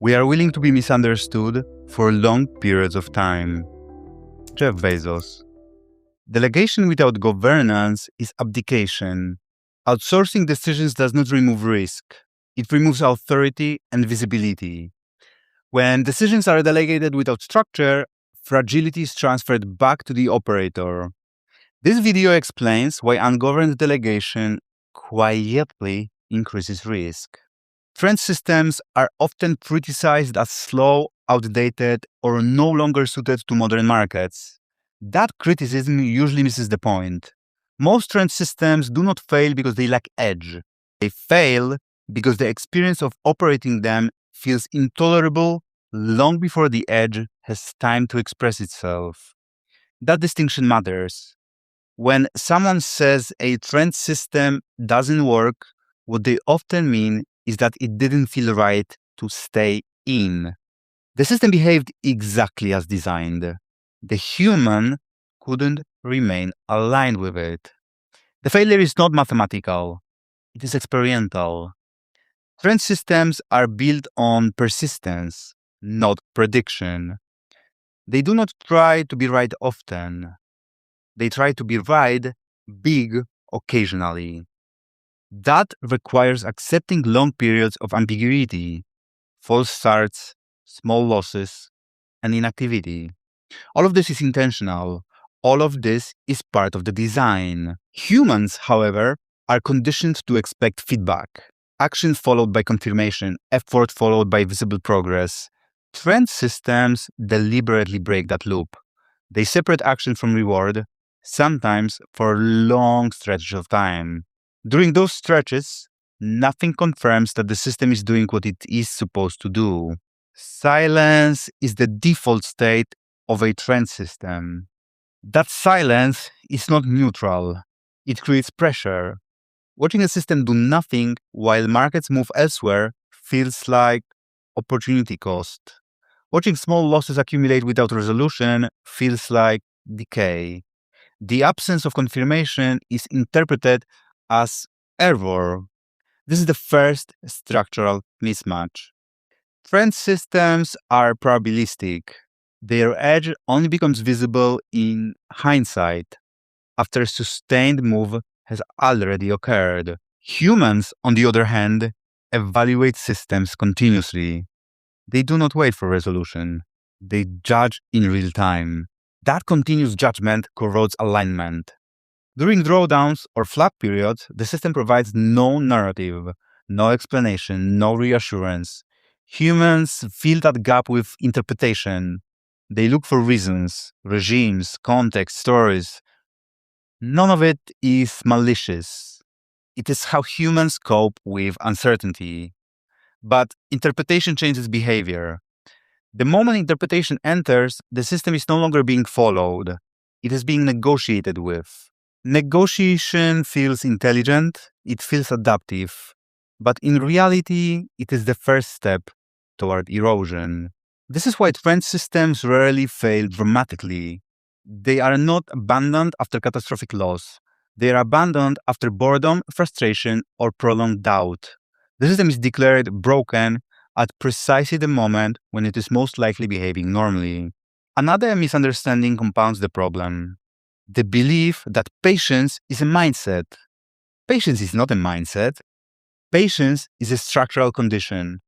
We are willing to be misunderstood for long periods of time. Jeff Bezos. Delegation without governance is abdication. Outsourcing decisions does not remove risk. It removes authority and visibility. When decisions are delegated without structure, fragility is transferred back to the operator. This video explains why ungoverned delegation quietly increases risk. Trend systems are often criticized as slow, outdated, or no longer suited to modern markets. That criticism usually misses the point. Most trend systems do not fail because they lack edge. They fail because the experience of operating them feels intolerable long before the edge has time to express itself. That distinction matters. When someone says a trend system doesn't work, what they often mean is that it didn't feel right to stay in. The system behaved exactly as designed. The human couldn't remain aligned with it. The failure is not mathematical, it is experiential. Trend systems are built on persistence, not prediction. They do not try to be right often. They try to be right big occasionally. That requires accepting long periods of ambiguity, false starts, small losses, and inactivity. All of this is intentional. All of this is part of the design. Humans, however, are conditioned to expect feedback. Action followed by confirmation, effort followed by visible progress. Trend systems deliberately break that loop. They separate action from reward, sometimes for long stretches of time. During those stretches, nothing confirms that the system is doing what it is supposed to do. Silence is the default state of a trend system. That silence is not neutral. It creates pressure. Watching a system do nothing while markets move elsewhere feels like opportunity cost. Watching small losses accumulate without resolution feels like decay. The absence of confirmation is interpreted as error. This is the first structural mismatch. Trend systems are probabilistic. Their edge only becomes visible in hindsight, after a sustained move has already occurred. Humans, on the other hand, evaluate systems continuously. They do not wait for resolution. They judge in real time. That continuous judgment corrodes alignment. During drawdowns or flat periods, the system provides no narrative, no explanation, no reassurance. Humans fill that gap with interpretation. They look for reasons, regimes, context, stories. None of it is malicious. It is how humans cope with uncertainty. But interpretation changes behavior. The moment interpretation enters, the system is no longer being followed. It is being negotiated with. Negotiation feels intelligent, it feels adaptive, but in reality, it is the first step toward erosion. This is why trend systems rarely fail dramatically. They are not abandoned after catastrophic loss. They are abandoned after boredom, frustration, or prolonged doubt. The system is declared broken at precisely the moment when it is most likely behaving normally. Another misunderstanding compounds the problem. The belief that patience is a mindset. Patience is not a mindset. Patience is a structural condition.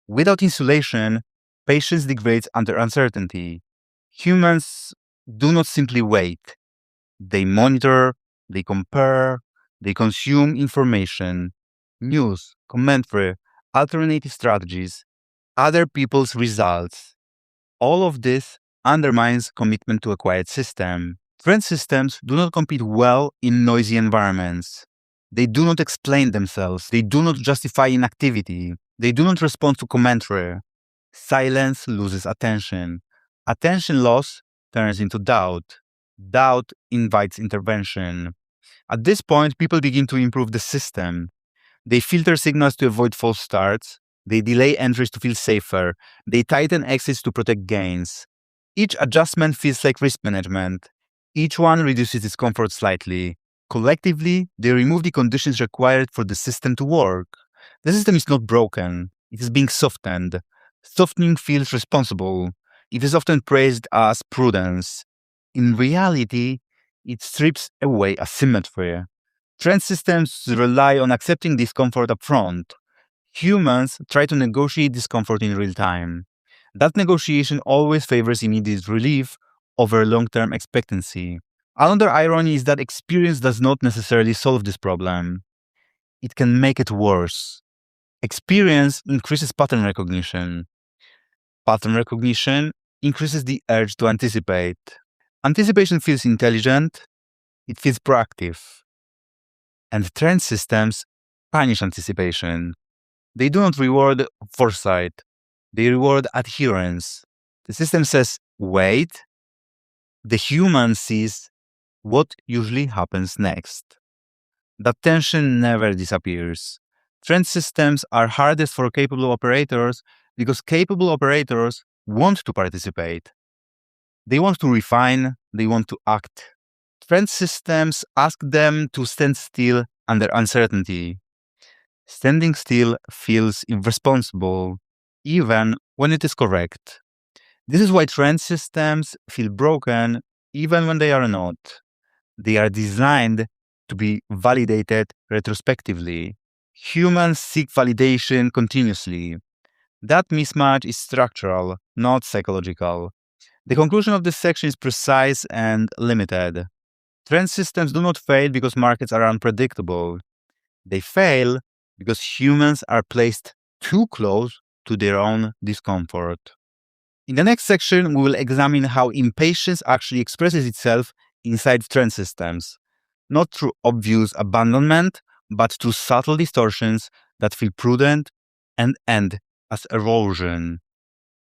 Without insulation, patience degrades under uncertainty. Humans do not simply wait. They monitor, they compare, they consume information, news, commentary, alternative strategies, other people's results. All of this undermines commitment to a quiet system. Trend systems do not compete well in noisy environments. They do not explain themselves. They do not justify inactivity. They do not respond to commentary. Silence loses attention. Attention loss turns into doubt. Doubt invites intervention. At this point, people begin to improve the system. They filter signals to avoid false starts. They delay entries to feel safer. They tighten exits to protect gains. Each adjustment feels like risk management. Each one reduces discomfort slightly. Collectively, they remove the conditions required for the system to work. The system is not broken. It is being softened. Softening feels responsible. It is often praised as prudence. In reality, it strips away asymmetry. Trend systems rely on accepting discomfort upfront. Humans try to negotiate discomfort in real time. That negotiation always favors immediate relief over long term expectancy. Another irony is that experience does not necessarily solve this problem, it can make it worse. Experience increases pattern recognition. Pattern recognition increases the urge to anticipate. Anticipation feels intelligent, it feels proactive. And trend systems punish anticipation. They do not reward foresight, they reward adherence. The system says, wait, the human sees what usually happens next. That tension never disappears. Trend systems are hardest for capable operators because capable operators want to participate. They want to refine, they want to act. Trend systems ask them to stand still under uncertainty. Standing still feels irresponsible, even when it is correct. This is why trend systems feel broken even when they are not. They are designed to be validated retrospectively. Humans seek validation continuously. That mismatch is structural, not psychological. The conclusion of this section is precise and limited. Trend systems do not fail because markets are unpredictable. They fail because humans are placed too close to their own discomfort. In the next section, we will examine how impatience actually expresses itself inside trend systems, not through obvious abandonment, but through subtle distortions that feel prudent and end as erosion.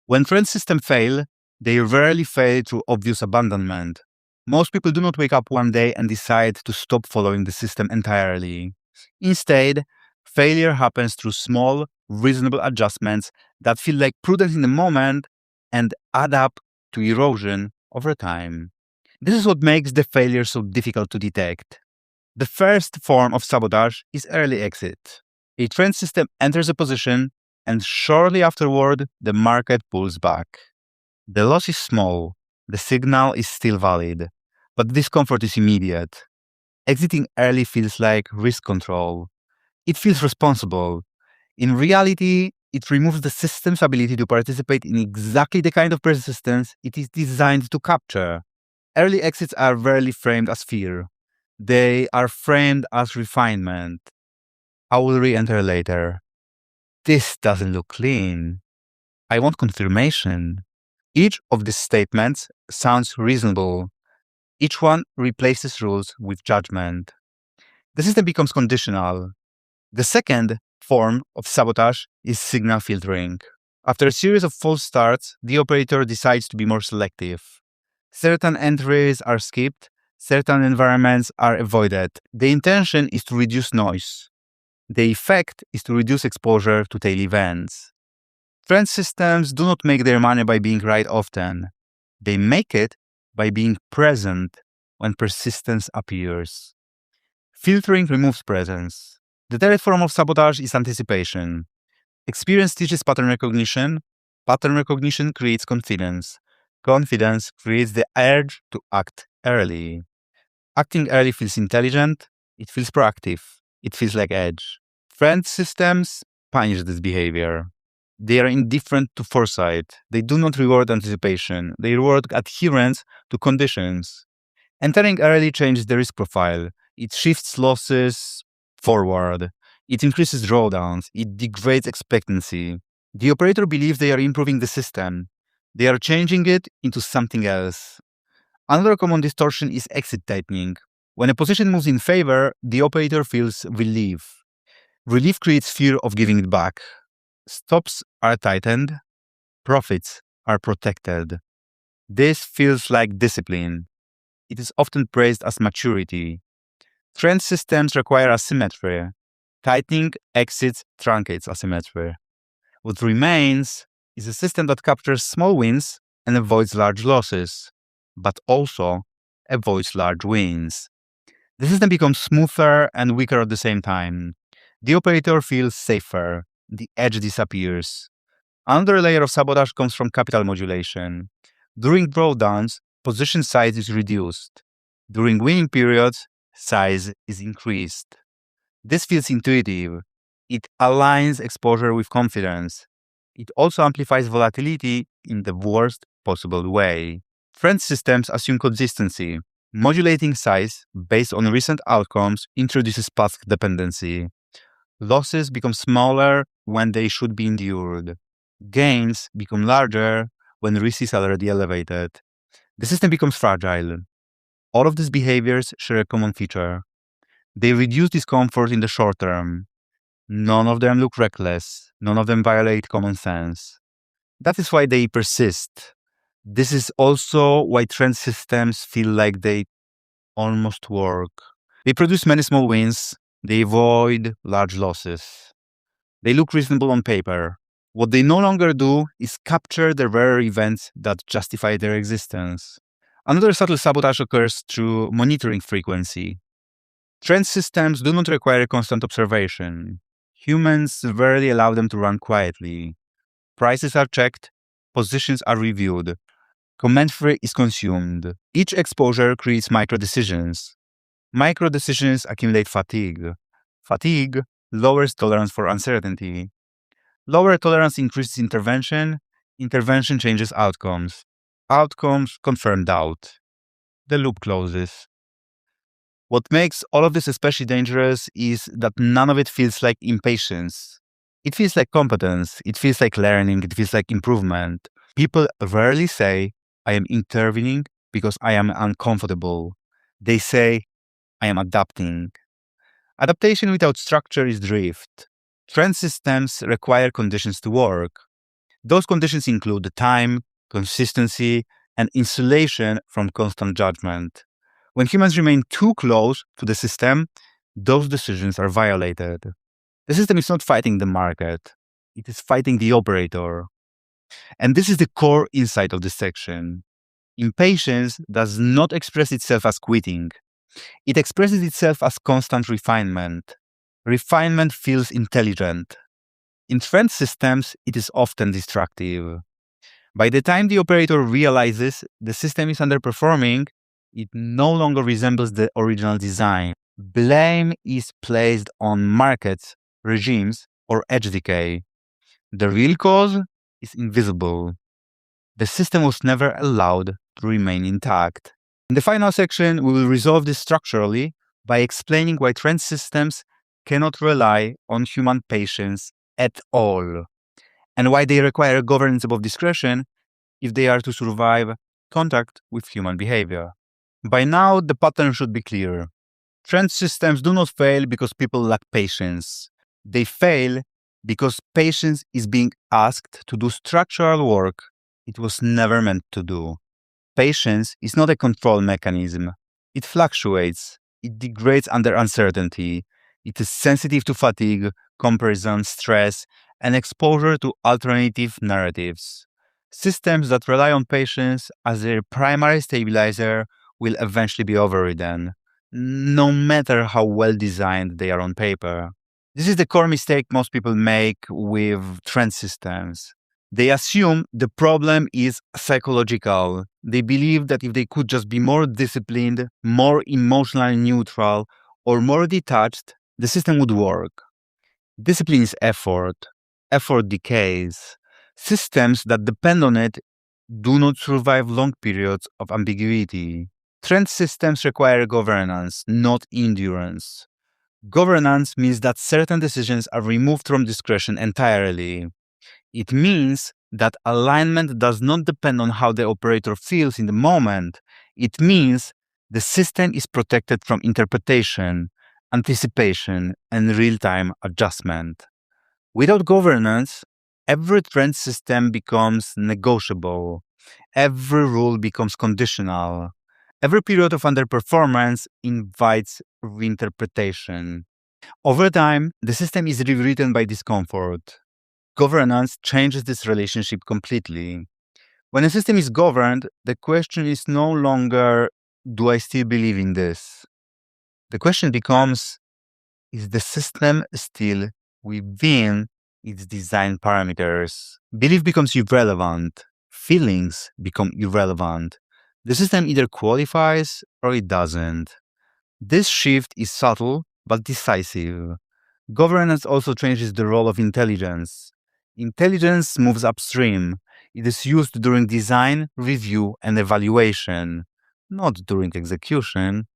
When trend systems fail, they rarely fail through obvious abandonment. Most people do not wake up one day and decide to stop following the system entirely. Instead, failure happens through small, reasonable adjustments that feel like prudence in the moment and add up to erosion over time. This is what makes the failure so difficult to detect. The first form of sabotage is early exit. A trend system enters a position and shortly afterward, the market pulls back. The loss is small, the signal is still valid, but the discomfort is immediate. Exiting early feels like risk control. It feels responsible. In reality, it removes the system's ability to participate in exactly the kind of persistence it is designed to capture. Early exits are rarely framed as fear. They are framed as refinement. I will re enter later. This doesn't look clean. I want confirmation. Each of these statements sounds reasonable. Each one replaces rules with judgment. The system becomes conditional. The second form of sabotage is signal filtering. After a series of false starts, the operator decides to be more selective. Certain entries are skipped, certain environments are avoided. The intention is to reduce noise. The effect is to reduce exposure to tail events. Trend systems do not make their money by being right often. They make it by being present when persistence appears. Filtering removes presence. The third form of sabotage is anticipation. Experience teaches pattern recognition. Pattern recognition creates confidence. Confidence creates the urge to act early. Acting early feels intelligent. It feels proactive. It feels like edge. Trend systems punish this behavior. They are indifferent to foresight. They do not reward anticipation. They reward adherence to conditions. Entering early changes the risk profile. It shifts losses forward. It increases drawdowns. It degrades expectancy. The operator believes they are improving the system. They are changing it into something else. Another common distortion is exit tightening. When a position moves in favor, the operator feels relief. Relief creates fear of giving it back. Stops are tightened, profits are protected. This feels like discipline. It is often praised as maturity. Trend systems require asymmetry. Tightening exits truncates asymmetry. What remains is a system that captures small wins and avoids large losses, but also avoids large wins. The system becomes smoother and weaker at the same time. The operator feels safer. The edge disappears. Another layer of sabotage comes from capital modulation. During drawdowns, position size is reduced. During winning periods, size is increased. This feels intuitive. It aligns exposure with confidence. It also amplifies volatility in the worst possible way. Trend systems assume consistency. Modulating size based on recent outcomes introduces path dependency. Losses become smaller when they should be endured. Gains become larger when risk is already elevated. The system becomes fragile. All of these behaviors share a common feature. They reduce discomfort in the short term. None of them look reckless. None of them violate common sense. That is why they persist. This is also why trend systems feel like they almost work. They produce many small wins. They avoid large losses. They look reasonable on paper. What they no longer do is capture the rare events that justify their existence. Another subtle sabotage occurs through monitoring frequency. Trend systems do not require constant observation. Humans rarely allow them to run quietly. Prices are checked, positions are reviewed, commentary is consumed. Each exposure creates micro decisions. Micro decisions accumulate fatigue. Fatigue lowers tolerance for uncertainty. Lower tolerance increases intervention. Intervention changes outcomes. Outcomes confirm doubt. The loop closes. What makes all of this especially dangerous is that none of it feels like impatience. It feels like competence. It feels like learning. It feels like improvement. People rarely say, I am intervening because I am uncomfortable. They say, I am adapting. Adaptation without structure is drift. Trend systems require conditions to work. Those conditions include time, consistency, and insulation from constant judgment. When humans remain too close to the system, those decisions are violated. The system is not fighting the market, it is fighting the operator. And this is the core insight of this section. Impatience does not express itself as quitting, it expresses itself as constant refinement. Refinement feels intelligent. In trend systems, it is often destructive. By the time the operator realizes the system is underperforming, it no longer resembles the original design. Blame is placed on markets, regimes, or edge decay. The real cause is invisible. The system was never allowed to remain intact. In the final section, we will resolve this structurally by explaining why trend systems cannot rely on human patience at all, and why they require governance above discretion if they are to survive contact with human behavior. By now, the pattern should be clear. Trend systems do not fail because people lack patience. They fail because patience is being asked to do structural work it was never meant to do. Patience is not a control mechanism. It fluctuates. It degrades under uncertainty. It is sensitive to fatigue, comparison, stress, and exposure to alternative narratives. Systems that rely on patience as their primary stabilizer will eventually be overridden, no matter how well designed they are on paper. This is the core mistake most people make with trend systems. They assume the problem is psychological. They believe that if they could just be more disciplined, more emotionally neutral, or more detached, the system would work. Discipline is effort. Effort decays. Systems that depend on it do not survive long periods of ambiguity. Trend systems require governance, not endurance. Governance means that certain decisions are removed from discretion entirely. It means that alignment does not depend on how the operator feels in the moment. It means the system is protected from interpretation, anticipation, and real time adjustment. Without governance, every trend system becomes negotiable. Every rule becomes conditional. Every period of underperformance invites reinterpretation. Over time, the system is rewritten by discomfort. Governance changes this relationship completely. When a system is governed, the question is no longer, do I still believe in this? The question becomes, is the system still within its design parameters. Belief becomes irrelevant. Feelings become irrelevant. The system either qualifies or it doesn't. This shift is subtle but decisive. Governance also changes the role of intelligence. Intelligence moves upstream. It is used during design, review, and evaluation, not during execution.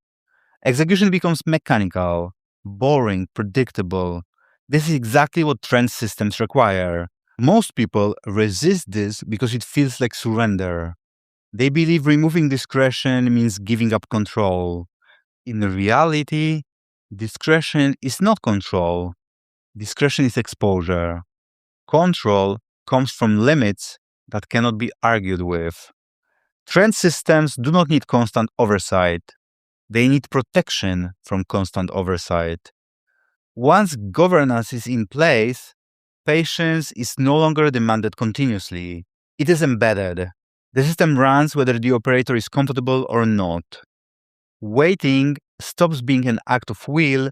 Execution becomes mechanical, boring, predictable. This is exactly what trend systems require. Most people resist this because it feels like surrender. They believe removing discretion means giving up control. In reality, discretion is not control. Discretion is exposure. Control comes from limits that cannot be argued with. Trend systems do not need constant oversight. They need protection from constant oversight. Once governance is in place, patience is no longer demanded continuously. It is embedded. The system runs whether the operator is comfortable or not. Waiting stops being an act of will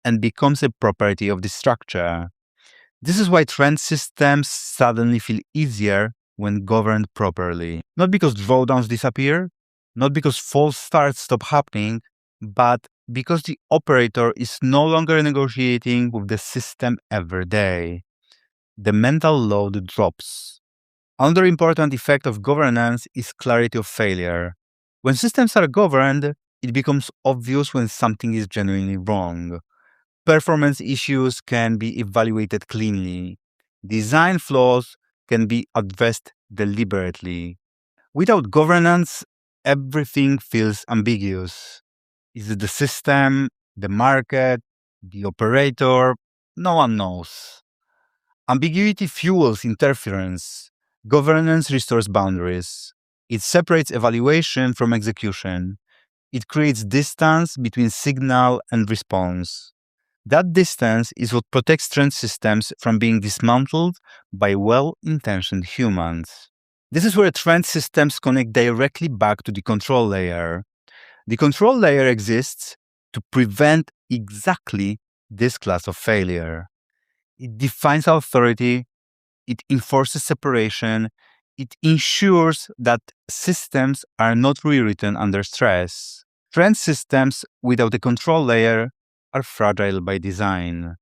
and becomes a property of the structure. This is why trend systems suddenly feel easier when governed properly. Not because drawdowns disappear, not because false starts stop happening, but because the operator is no longer negotiating with the system every day. The mental load drops. Another important effect of governance is clarity of failure. When systems are governed, it becomes obvious when something is genuinely wrong. Performance issues can be evaluated cleanly. Design flaws can be addressed deliberately. Without governance, everything feels ambiguous. Is it the system, the market, the operator? No one knows. Ambiguity fuels interference. Governance restores boundaries. It separates evaluation from execution. It creates distance between signal and response. That distance is what protects trend systems from being dismantled by well-intentioned humans. This is where trend systems connect directly back to the control layer. The control layer exists to prevent exactly this class of failure. It defines authority, it enforces separation, it ensures that systems are not rewritten under stress. Trend systems without a control layer are fragile by design.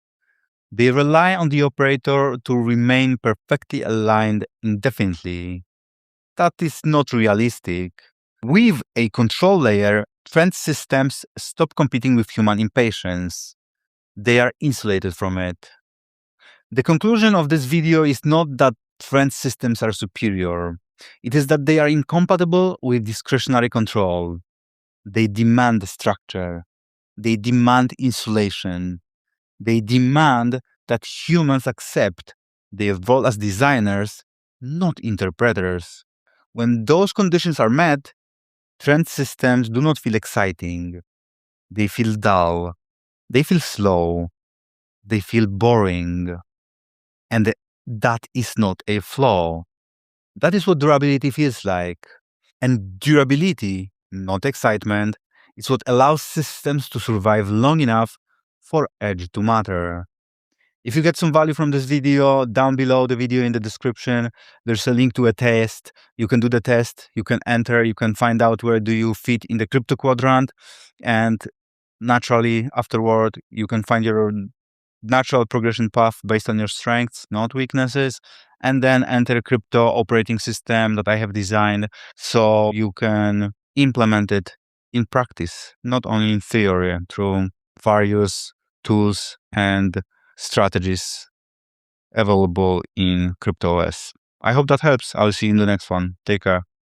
They rely on the operator to remain perfectly aligned indefinitely. That is not realistic. With a control layer, trend systems stop competing with human impatience. They are insulated from it. The conclusion of this video is not that trend systems are superior. It is that they are incompatible with discretionary control. They demand structure. They demand insulation. They demand that humans accept their role as designers, not interpreters. When those conditions are met, trend systems do not feel exciting. They feel dull. They feel slow. They feel boring. And that is not a flaw. That is what durability feels like. And durability, not excitement, is what allows systems to survive long enough for edge to matter. If you get some value from this video, down below the video in the description, there's a link to a test. You can do the test, you can enter, you can find out where do you fit in the crypto quadrant, and naturally afterward you can find your natural progression path based on your strengths, not weaknesses, and then enter crypto operating system that I have designed so you can implement it in practice, not only in theory, through various tools and strategies available in CryptoOS. I hope that helps. I'll see you in the next one. Take care.